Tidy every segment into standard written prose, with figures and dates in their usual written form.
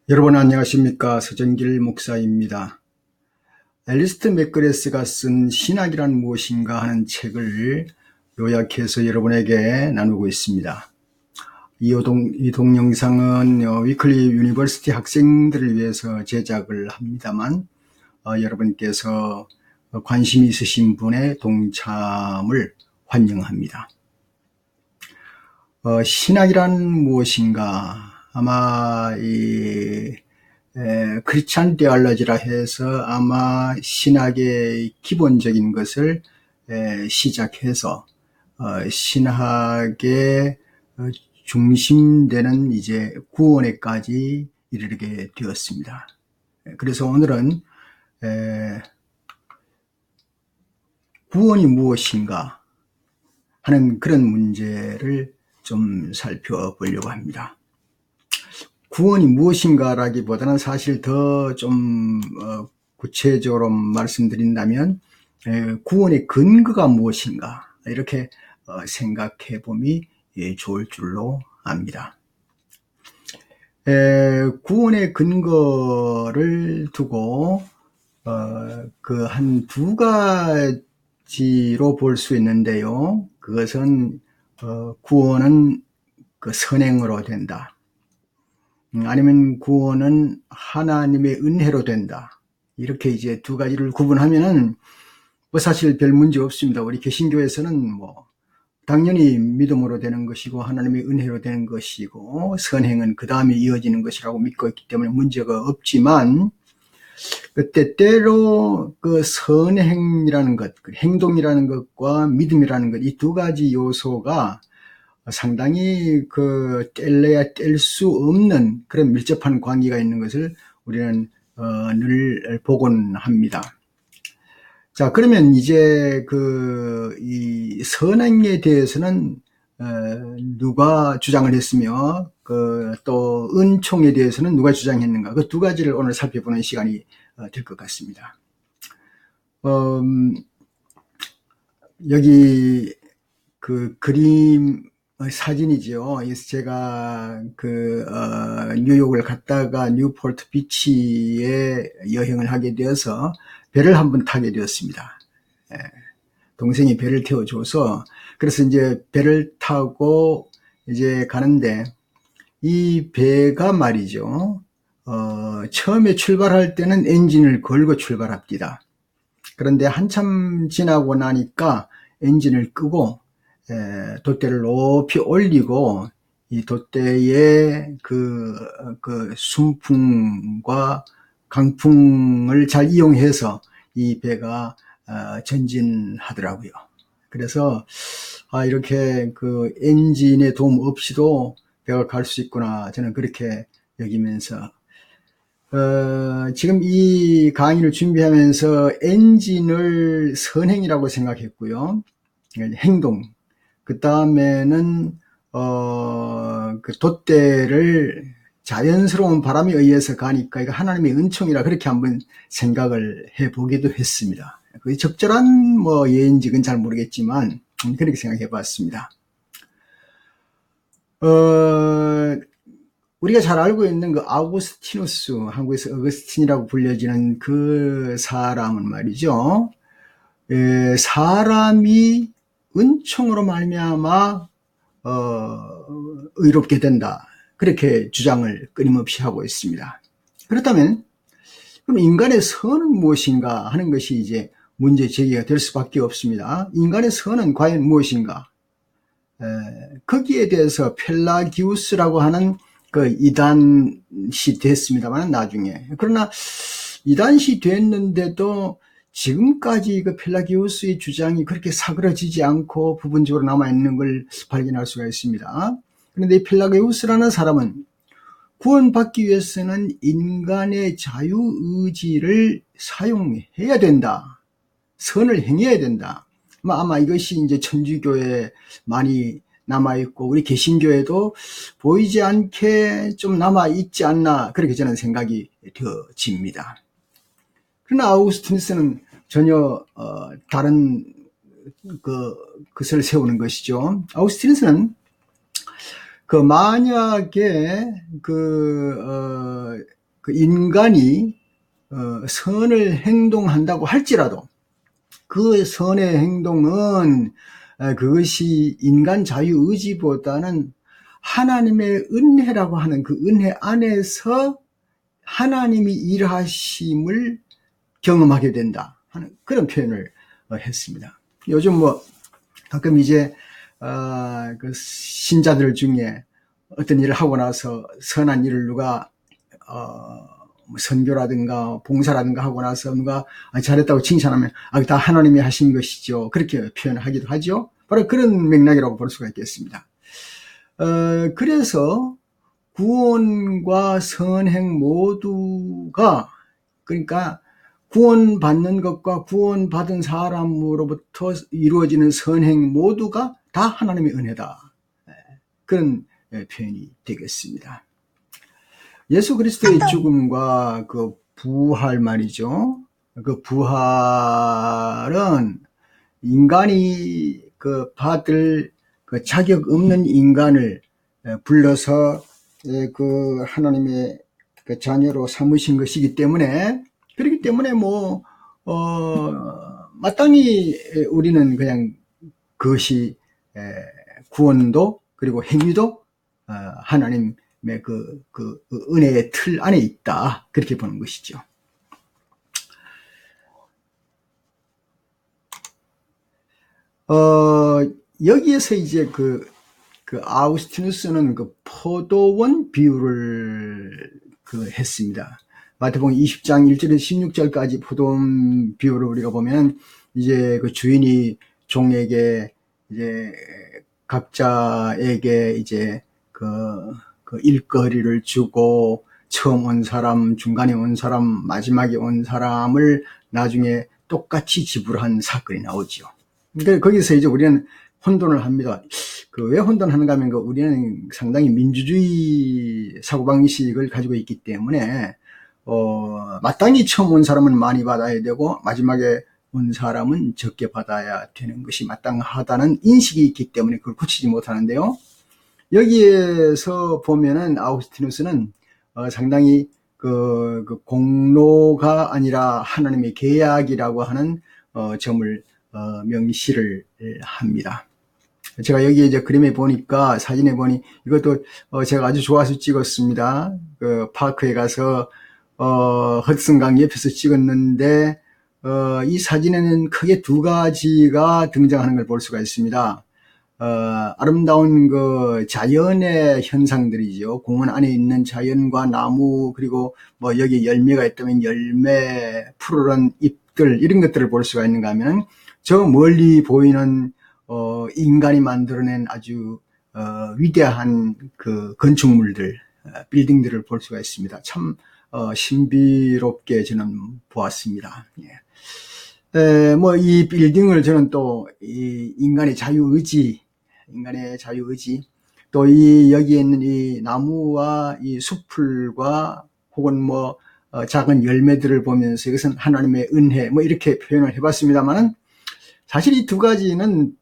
여러분 안녕하십니까? 서정길 목사입니다. 앨리스트 맥그레스가 쓴 신학이란 무엇인가 하는 책을 요약해서 여러분에게 나누고 있습니다. 이 동영상은 위클리 유니버시티 학생들을 위해서 제작을 합니다만 여러분께서 관심이 있으신 분의 동참을 환영합니다. 신학이란 무엇인가? 아마 크리스찬 테올로지라 해서 아마 신학의 기본적인 것을 시작해서 신학의 중심되는 이제 구원에까지 이르게 되었습니다. 그래서 오늘은 구원이 무엇인가 하는 그런 문제를 좀 살펴보려고 합니다. 구원이 무엇인가라기보다는 사실 더 좀 구체적으로 말씀드린다면 구원의 근거가 무엇인가 이렇게 생각해 봄이 좋을 줄로 압니다. 구원의 근거를 두고 그 한 두 가지로 볼 수 있는데요. 그것은 구원은 그 선행으로 된다. 아니면 구원은 하나님의 은혜로 된다. 이렇게 이제 두 가지를 구분하면은 뭐 사실 별 문제 없습니다. 우리 개신교에서는 뭐 당연히 믿음으로 되는 것이고 하나님의 은혜로 되는 것이고 선행은 그 다음에 이어지는 것이라고 믿고 있기 때문에 문제가 없지만 때때로 그 선행이라는 것, 행동이라는 것과 믿음이라는 것, 이 두 가지 요소가 상당히 뗄래야 뗄 수 없는 그런 밀접한 관계가 있는 것을 우리는 늘 보곤 합니다. 자, 그러면 이제 이 선행에 대해서는 누가 주장을 했으며 또 은총에 대해서는 누가 주장했는가, 그 두 가지를 오늘 살펴보는 시간이 될 것 같습니다. 여기 그림 사진이죠. 제가 뉴욕을 갔다가 뉴포트 비치에 여행을 하게 되어서 배를 한번 타게 되었습니다. 동생이 배를 태워줘서 그래서 이제 배를 타고 이제 가는데 이 배가 말이죠. 처음에 출발할 때는 엔진을 걸고 출발합니다. 그런데 한참 지나고 나니까 엔진을 끄고 돛대를 높이 올리고 이 돛대의 순풍과 강풍을 잘 이용해서 이 배가 전진하더라고요. 그래서 이렇게 엔진의 도움 없이도 배가 갈 수 있구나, 저는 그렇게 여기면서 지금 이 강의를 준비하면서 엔진을 선행이라고 생각했고요. 행동. 그 다음에는 그 돛대를 자연스러운 바람에 의해서 가니까 이거 하나님의 은총이라 그렇게 한번 생각을 해보기도 했습니다. 그게 적절한 예인지는 잘 모르겠지만 그렇게 생각해 봤습니다. 우리가 잘 알고 있는 아우구스티누스, 한국에서 어거스틴이라고 불려지는 그 사람은 말이죠. 사람이 은총으로 말미암아 의롭게 된다, 그렇게 주장을 끊임없이 하고 있습니다. 그렇다면 그럼 인간의 선은 무엇인가 하는 것이 이제 문제 제기가 될 수밖에 없습니다. 인간의 선은 과연 무엇인가? 거기에 대해서 펠라기우스라고 하는 이단시 됐습니다만 나중에, 그러나 이단시 됐는데도 지금까지 펠라기우스의 주장이 그렇게 사그러지지 않고 부분적으로 남아있는 걸 발견할 수가 있습니다. 그런데 이 펠라기우스라는 사람은 구원받기 위해서는 인간의 자유의지를 사용해야 된다, 선을 행해야 된다. 아마 이것이 이제 천주교에 많이 남아있고 우리 개신교에도 보이지 않게 좀 남아있지 않나, 그렇게 저는 생각이 되어집니다. 그러나 아우구스티누스는 전혀 다른 것을 세우는 것이죠. 아우구스티누스는 만약에 그 인간이 선을 행동한다고 할지라도 그 선의 행동은 그것이 인간 자유의지보다는 하나님의 은혜라고 하는 그 은혜 안에서 하나님이 일하심을 경험하게 된다 하는 그런 표현을 했습니다. 요즘 가끔 이제 그 신자들 중에 어떤 일을 하고 나서 선한 일을 누가 선교라든가 봉사라든가 하고 나서 누가 잘했다고 칭찬하면 다 하나님이 하신 것이죠. 그렇게 표현하기도 하죠. 바로 그런 맥락이라고 볼 수가 있겠습니다. 그래서 구원과 선행 모두가, 그러니까 구원받는 것과 구원받은 사람으로부터 이루어지는 선행 모두가 다 하나님의 은혜다. 그런 표현이 되겠습니다. 예수 그리스도의 죽음과 그 부활 말이죠. 그 부활은 인간이 받을 그 자격 없는 인간을 불러서 그 하나님의 그 자녀로 삼으신 것이기 때문에, 그렇기 때문에 마땅히 우리는 그냥 그것이 구원도 그리고 행위도 하나님의 그 은혜의 틀 안에 있다, 그렇게 보는 것이죠. 여기에서 이제 그 아우구스티누스는 그 포도원 비유를 했습니다. 마태복음 20장 1절에서 16절까지 포도원 비유를 우리가 보면, 이제 그 주인이 종에게 이제 각자에게 이제 그 일거리를 주고, 처음 온 사람, 중간에 온 사람, 마지막에 온 사람을 나중에 똑같이 지불한 사건이 나오죠. 그러니까 거기서 이제 우리는 혼돈을 합니다. 왜 혼돈하는가 하면, 우리는 상당히 민주주의 사고방식을 가지고 있기 때문에, 마땅히 처음 온 사람은 많이 받아야 되고, 마지막에 온 사람은 적게 받아야 되는 것이 마땅하다는 인식이 있기 때문에 그걸 고치지 못하는데요. 여기에서 보면은 아우구스티누스는 상당히 그 공로가 아니라 하나님의 계약이라고 하는 점을 명시를 합니다. 제가 여기 이제 그림에 보니까, 사진에 보니, 이것도 제가 아주 좋아서 찍었습니다. 그 파크에 가서 허드슨강 옆에서 찍었는데, 이 사진에는 크게 두 가지가 등장하는 걸 볼 수가 있습니다. 아름다운 그 자연의 현상들이죠. 공원 안에 있는 자연과 나무, 그리고 여기 열매가 있다면 열매, 푸르른 잎들, 이런 것들을 볼 수가 있는가 하면, 저 멀리 보이는 인간이 만들어낸 아주 위대한 그 건축물들, 빌딩들을 볼 수가 있습니다. 참 신비롭게 저는 보았습니다. 이 빌딩을 저는 또 이 인간의 자유의지, 또 여기에 있는 이 나무와 이 숲풀과 혹은 작은 열매들을 보면서 이것은 하나님의 은혜, 이렇게 표현을 해봤습니다만은, 사실 이 두 가지는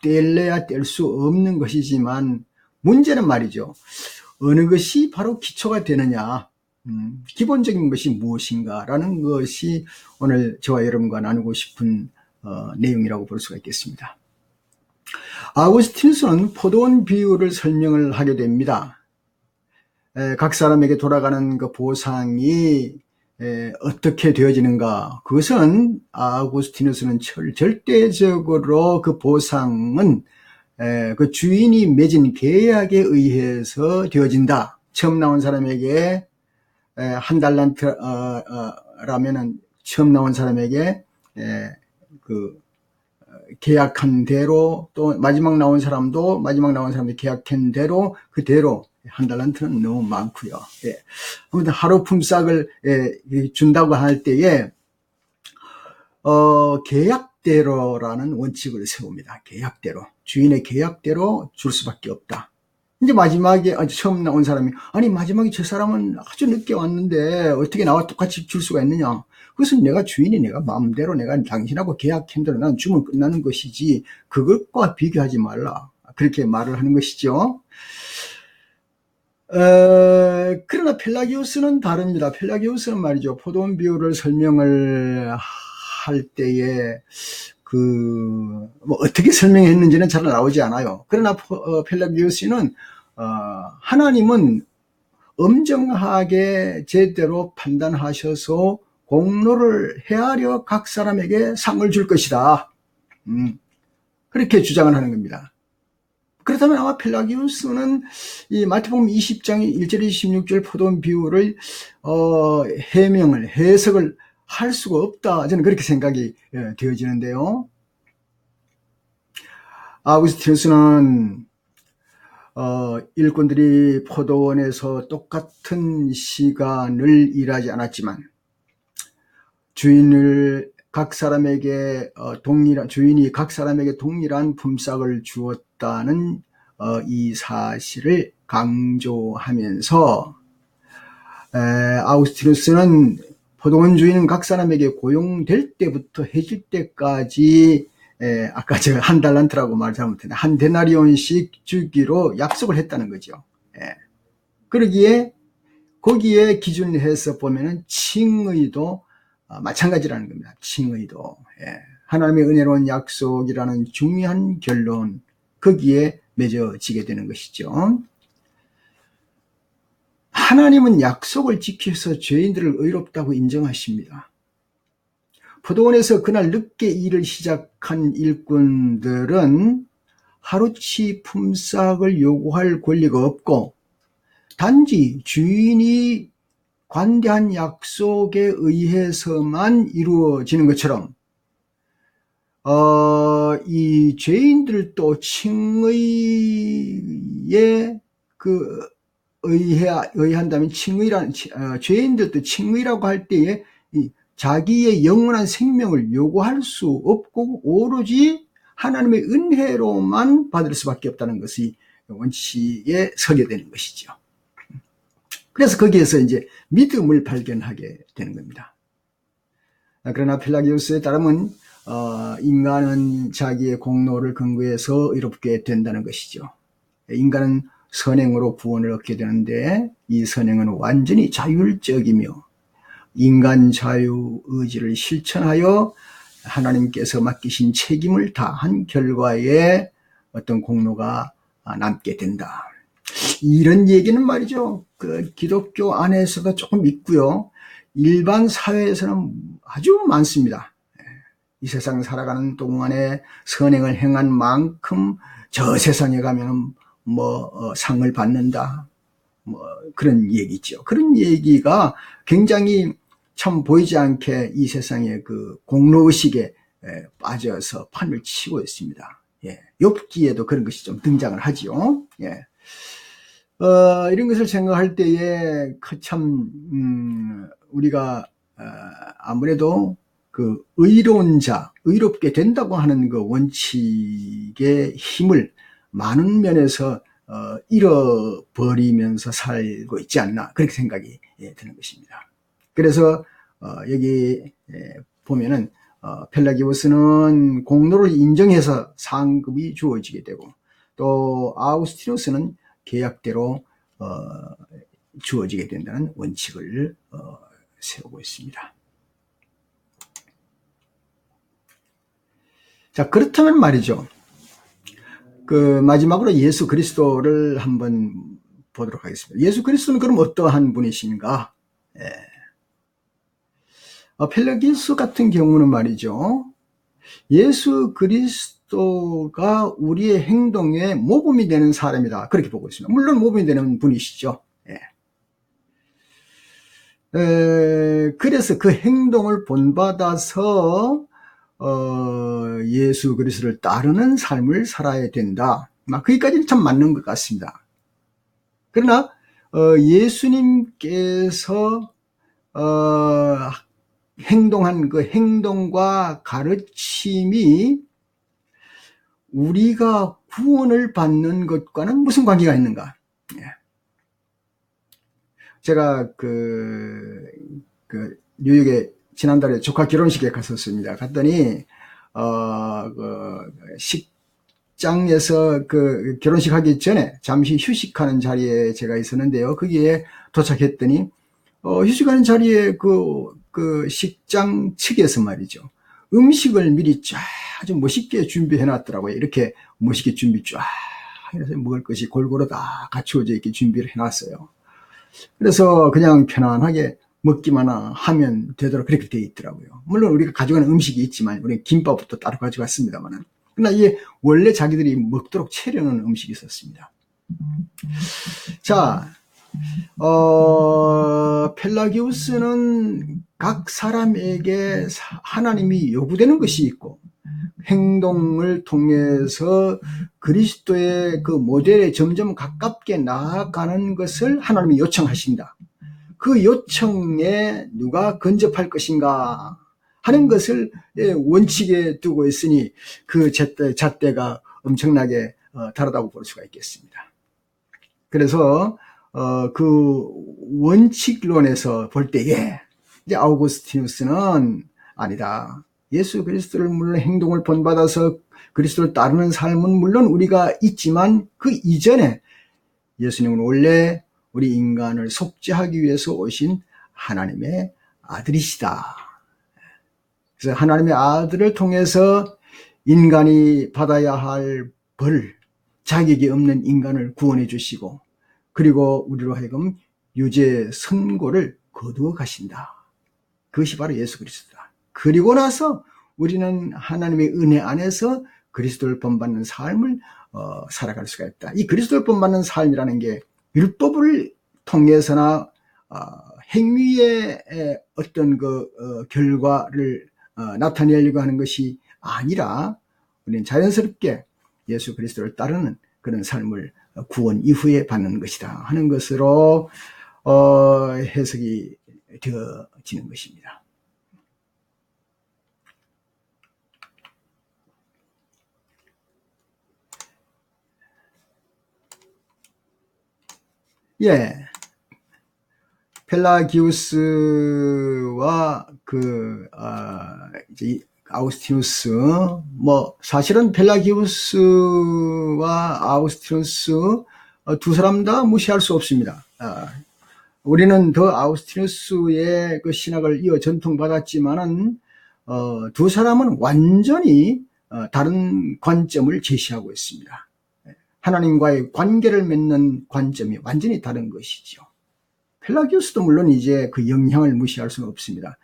뗄래야 뗄 수 없는 것이지만, 문제는 말이죠, 어느 것이 바로 기초가 되느냐, 기본적인 것이 무엇인가라는 것이 오늘 저와 여러분과 나누고 싶은 내용이라고 볼 수가 있겠습니다. 아우구스티누스는 포도원 비유를 설명을 하게 됩니다. 각 사람에게 돌아가는 그 보상이 어떻게 되어지는가, 그것은 아우구스티누스는 절대적으로 그 보상은 그 주인이 맺은 계약에 의해서 되어진다. 처음 나온 사람에게 한 달란트 라면은 처음 나온 사람에게 그 계약한 대로, 또 마지막 나온 사람도 계약한 대로, 그대로 한 달란트는 너무 많고요. 아무튼 하루 품삯을 준다고 할 때에 계약대로라는 원칙을 세웁니다. 계약대로, 주인의 계약대로 줄 수밖에 없다. 이제 마지막에 처음 나온 사람이, 마지막에 저 사람은 아주 늦게 왔는데 어떻게 나와 똑같이 줄 수가 있느냐. 그것은 내가 마음대로 내가 당신하고 계약한 대로 난 주면 끝나는 것이지, 그것과 비교하지 말라. 그렇게 말을 하는 것이죠. 그러나 펠라기우스는 다릅니다. 펠라기우스는 말이죠. 포도원 비유를 설명을 할 때에 뭐 어떻게 설명했는지는 잘 나오지 않아요. 그러나 펠라기우스는 하나님은 엄정하게 제대로 판단하셔서 공로를 헤아려 각 사람에게 상을 줄 것이다. 그렇게 주장을 하는 겁니다. 그렇다면 아마 펠라기우스는 이 마태복음 20장 1절 26절 포도원 비유를 해석을 할 수가 없다. 저는 그렇게 생각이 되어지는데요. 아우구스티누스는 일꾼들이 포도원에서 똑같은 시간을 일하지 않았지만 주인이 각 사람에게 동일한 품삯을 주었다는 이 사실을 강조하면서 아우구스티누스는 포도원 주인은 각 사람에게 고용될 때부터 해질 때까지 아까 제가 한 달란트라고 말 잘못했는데 한 데나리온씩 주기로 약속을 했다는 거죠. 그러기에 거기에 기준해서 보면은 칭의도 마찬가지라는 겁니다. 칭의도 하나님의 은혜로운 약속이라는 중요한 결론, 거기에 맺어지게 되는 것이죠. 하나님은 약속을 지켜서 죄인들을 의롭다고 인정하십니다. 포도원에서 그날 늦게 일을 시작한 일꾼들은 하루치 품삯을 요구할 권리가 없고 단지 주인이 관대한 약속에 의해서만 이루어지는 것처럼 이 죄인들도 칭의에 의한다면 죄인들도 칭의라고 할 때에 자기의 영원한 생명을 요구할 수 없고 오로지 하나님의 은혜로만 받을 수밖에 없다는 것이 원칙에 서게 되는 것이죠. 그래서 거기에서 이제 믿음을 발견하게 되는 겁니다. 그러나 펠라기우스에 따르면 인간은 자기의 공로를 근거해서 의롭게 된다는 것이죠. 인간은 선행으로 구원을 얻게 되는데 이 선행은 완전히 자율적이며 인간 자유의지를 실천하여 하나님께서 맡기신 책임을 다한 결과에 어떤 공로가 남게 된다. 이런 얘기는 말이죠. 기독교 안에서도 조금 있고요. 일반 사회에서는 아주 많습니다. 이 세상 살아가는 동안에 선행을 행한 만큼 저 세상에 가면 상을 받는다. 그런 얘기죠. 그런 얘기가 굉장히 참 보이지 않게 이 세상의 공로의식에 빠져서 판을 치고 있습니다. 욥기에도 그런 것이 좀 등장을 하지요. 이런 것을 생각할 때에 참 우리가 아무래도 의로운 자, 의롭게 된다고 하는 원칙의 힘을 많은 면에서 잃어버리면서 살고 있지 않나, 그렇게 생각이 드는 것입니다. 그래서 여기 보면은 펠라기우스는 공로를 인정해서 상급이 주어지게 되고 또 아우구스티누스는 계약대로 주어지게 된다는 원칙을 세우고 있습니다. 자, 그렇다면 말이죠. 마지막으로 예수 그리스도를 한번 보도록 하겠습니다. 예수 그리스도는 그럼 어떠한 분이신가? 펠라기우스 같은 경우는 말이죠. 예수 그리스도가 우리의 행동에 모범이 되는 사람이다. 그렇게 보고 있습니다. 물론 모범이 되는 분이시죠. 그래서 그 행동을 본받아서 예수 그리스도를 따르는 삶을 살아야 된다. 거기까지는 참 맞는 것 같습니다. 그러나 예수님께서 행동한 그 행동과 가르침이 우리가 구원을 받는 것과는 무슨 관계가 있는가? 제가 뉴욕에 지난달에 조카 결혼식에 갔었습니다. 갔더니 식장에서 그 결혼식 하기 전에 잠시 휴식하는 자리에 제가 있었는데요. 거기에 도착했더니 휴식하는 자리에 그 식장 측에서 말이죠. 음식을 미리 쫙 아주 멋있게 준비해 놨더라고요. 이렇게 멋있게 준비 쫙 해서 먹을 것이 골고루 다 갖추어져 있게 준비를 해 놨어요. 그래서 그냥 편안하게 먹기만 하면 되도록 그렇게 되어 있더라고요. 물론 우리가 가져가는 음식이 있지만 우리는 김밥부터 따로 가져갔습니다만, 그러나 이게 원래 자기들이 먹도록 차려놓은 음식이 있었습니다. 자, 펠라기우스는 각 사람에게 하나님이 요구되는 것이 있고 행동을 통해서 그리스도의 그 모델에 점점 가깝게 나아가는 것을 하나님이 요청하신다. 그 요청에 누가 근접할 것인가 하는 것을 원칙에 두고 있으니 그 잣대가 엄청나게 다르다고 볼 수가 있겠습니다. 그래서 그 원칙론에서 볼 때에 이제 아우구스티누스는 아니다. 예수 그리스도를 물론 행동을 본받아서 그리스도를 따르는 삶은 물론 우리가 있지만 그 이전에 예수님은 원래 우리 인간을 속죄하기 위해서 오신 하나님의 아들이시다. 그래서 하나님의 아들을 통해서 인간이 받아야 할 벌, 자격이 없는 인간을 구원해 주시고 그리고 우리로 하여금 유죄 선고를 거두어 가신다. 그것이 바로 예수 그리스도다. 그리고 나서 우리는 하나님의 은혜 안에서 그리스도를 본받는 삶을 살아갈 수가 있다. 이 그리스도를 본받는 삶이라는 게 율법을 통해서나 행위의 어떤 그 결과를 나타내려고 하는 것이 아니라 우리는 자연스럽게 예수 그리스도를 따르는 그런 삶을 구원 이후에 받는 것이다 하는 것으로 해석이 되어지는 것입니다. 예, 펠라기우스와 이제 아우구스티누스, 사실은 펠라기우스와 아우구스티누스 두 사람 다 무시할 수 없습니다. 우리는 더 아우구스티누스의 그 신학을 이어 전통받았지만은 두 사람은 완전히 다른 관점을 제시하고 있습니다. 하나님과의 관계를 맺는 관점이 완전히 다른 것이죠. 펠라기우스도 물론 이제 그 영향을 무시할 수는 없습니다.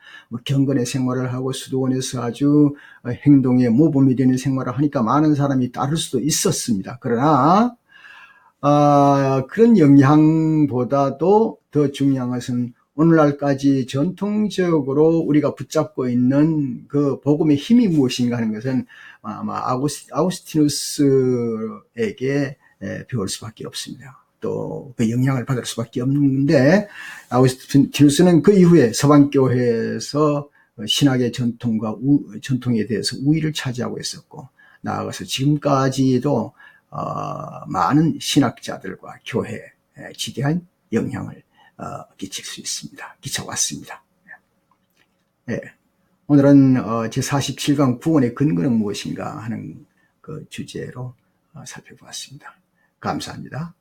경건의 생활을 하고 수도원에서 아주 행동에 모범이 되는 생활을 하니까 많은 사람이 따를 수도 있었습니다. 그러나 그런 영향보다도 더 중요한 것은 오늘날까지 전통적으로 우리가 붙잡고 있는 그 복음의 힘이 무엇인가 하는 것은 아마 아우구스티누스에게 배울 수밖에 없습니다. 또 그 영향을 받을 수밖에 없는데 아우구스티누스는 그 이후에 서방교회에서 신학의 전통에 대해서 우위를 차지하고 있었고 나아가서 지금까지도 많은 신학자들과 교회에 지대한 영향을 끼칠 수 있습니다. 끼쳐왔습니다. 예. 오늘은 제47강 구원의 근거는 무엇인가 하는 그 주제로 살펴보았습니다. 감사합니다.